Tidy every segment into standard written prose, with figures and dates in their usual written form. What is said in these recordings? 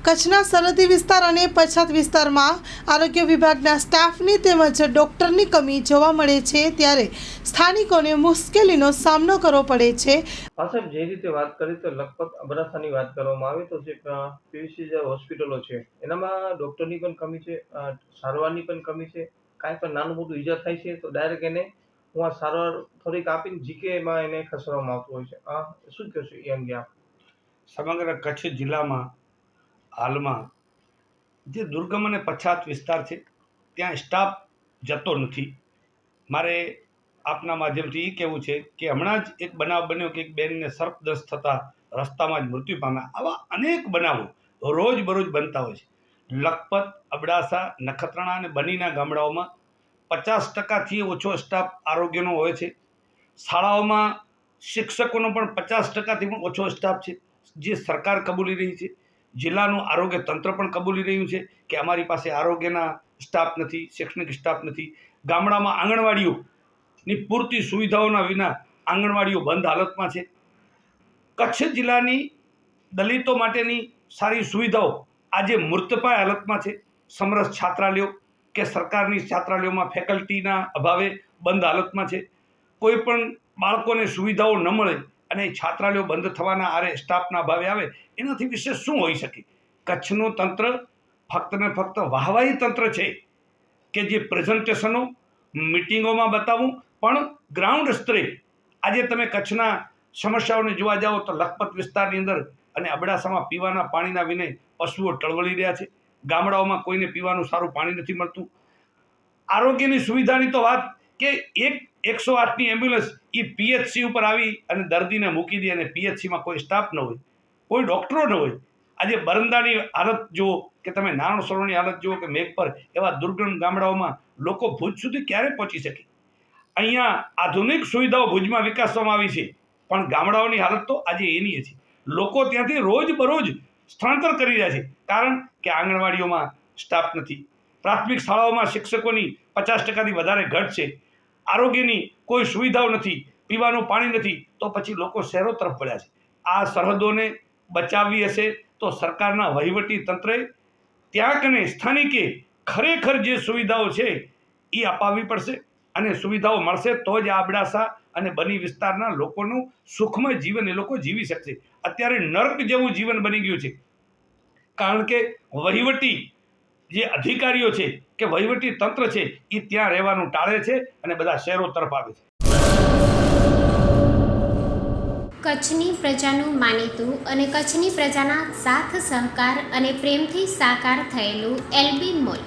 કચ્છના સરહદી વિસ્તાર અને પછાત વિસ્તારમાં આરોગ્ય વિભાગના સ્ટાફની તેમજ ડોક્ટરની કમી જોવા મળે છે, ત્યારે સ્થાનિકોને મુશ્કેલીનો સામનો કરવો પડે છે। સાહેબ, જે રીતે વાત કરી તો લખપત અબડાસાની વાત કરવામાં આવે તો જે પીવીસી જે હોસ્પિટલો છે એનામાં ડૉક્ટરની પણ કમી છે, સારવારની પણ કમી છે। કાંઈ પણ નાનું મોટું ઈજા થાય છે તો ડાયરેક્ટ એને સારવાર થોડીક આપીને જીકેમાં એને ખસેડવામાં આવતું હોય છે। શું કહેશો એ અંગે આપ? સમગ્ર કચ્છ જિલ્લામાં હાલમાં જે દુર્ગમ અને પછાત વિસ્તાર છે ત્યાં સ્ટાફ જતો નથી। મારે આપના માધ્યમથી એ કહેવું છે કે હમણાં જ એક બનાવ બન્યો કે એક બેનને સર્પદંશ થતાં રસ્તામાં જ મૃત્યુ પામ્યા। આવા અનેક બનાવો રોજબરોજ બનતા હોય છે। લખપત, અબડાસા, નખત્રાણા અને બનીના ગામડાઓમાં 50%થી ઓછો સ્ટાફ આરોગ્યનો હોય છે। શાળાઓમાં શિક્ષકોનો પણ 50%થી પણ ઓછો સ્ટાફ છે, જે સરકાર કબૂલી રહી છે। જિલ્લાનું આરોગ્ય તંત્ર પણ કબૂલી રહ્યું છે કે અમારી પાસે આરોગ્યના સ્ટાફ નથી, શૈક્ષણિક સ્ટાફ નથી। ગામડામાં આંગણવાડીઓની પૂરતી સુવિધાઓના વિના આંગણવાડીઓ બંધ હાલતમાં છે। કચ્છ જિલ્લાની દલિતો માટેની સારી સુવિધાઓ આજે મૃતપાય હાલતમાં છે। સમરસ છાત્રાલયો કે સરકારની છાત્રાલયોમાં ફેકલ્ટીના અભાવે બંધ હાલતમાં છે। કોઈ પણ બાળકોને સુવિધાઓ ન મળે અને છાત્રાલયો બંધ થવાના આરે સ્ટાફના અભાવે આવે, એનાથી વિશેષ શું હોઈ શકે? કચ્છનું તંત્ર ફક્ત ને ફક્ત વાહવાહી તંત્ર છે કે જે પ્રેઝન્ટેશનો મિટિંગોમાં બતાવવું, પણ ગ્રાઉન્ડ સ્તરે આજે તમે કચ્છના સમસ્યાઓને જોવા જાઓ તો લખપત વિસ્તારની અંદર અને અબડાસામાં પીવાના પાણીના વિને પશુઓ ટળવળી રહ્યા છે। ગામડાઓમાં કોઈને પીવાનું સારું પાણી નથી મળતું। આરોગ્યની સુવિધાની તો વાત કે 108ની એમ્બ્યુલન્સ એ પીએચસી ઉપર આવી અને દર્દીને મૂકી દે અને પીએચસીમાં કોઈ સ્ટાફ ન હોય, કોઈ ડૉક્ટરો ન હોય। આજે બરંદાની હાલત જુઓ કે તમે નારણ સરોવરની હાલત જુઓ કે મેઘપર, એવા દુર્ગમ ગામડાઓમાં લોકો ભુજ સુધી ક્યારે પહોંચી શકે? અહીંયા આધુનિક સુવિધાઓ ભુજમાં વિકાસવામાં આવી છે, પણ ગામડાઓની હાલત તો આજે એની છે। લોકો ત્યાંથી રોજબરોજ સ્થળાંતર કરી રહ્યા છે, કારણ કે આંગણવાડીઓમાં સ્ટાફ નથી, પ્રાથમિક શાળાઓમાં શિક્ષકોની 50%થી વધારે ઘટ છે, આરોગ્યની કોઈ સુવિધાઓ નથી, પીવાનું પાણી નથી, તો પછી લોકો શહેરો તરફ વળ્યા છે। આ સરહદોને બચાવવી હશે તો સરકારના વહીવટી તંત્રે ત્યાં કને સ્થાનિકે ખરેખર જે સુવિધાઓ છે એ અપાવવી પડશે, અને સુવિધાઓ મળશે તો જ આ અબડાસા અને બની વિસ્તારના લોકોનું સુખમય જીવન એ લોકો જીવી શકશે। અત્યારે નર્ક જેવું જીવન બની ગયું છે, કારણ કે વહીવટી જે અધિકારીઓ છે કે વહીવટી તંત્ર છે એ ત્યાં રહેવાનું ટાળે છે અને બધા શહેરો તરફ આવે છે। કચ્છની પ્રજાનું માનીતું અને કચ્છની પ્રજાના સાથ સહકાર અને પ્રેમથી સાકાર થયેલું એલબી મોલ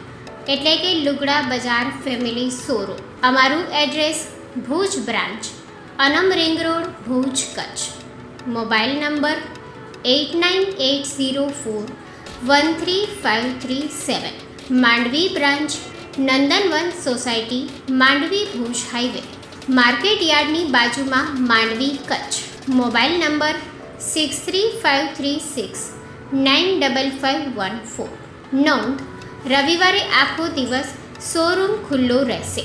એટલે કે લુગડા બજાર ફેમિલી શોરૂમ। અમારું address Bhuj branch, Anam ring road, Bhuj, Kutch. Mobile number 8980413537। Mandvi branch, Nandanvan society, Mandvi Bhuj highway, market યાર્ડની બાજુમાં, માંડવી, કચ્છ। Mobile number 6353695514। નોંધ: રવિવારે આખો દિવસ શોરૂમ ખુલ્લો રહેશે।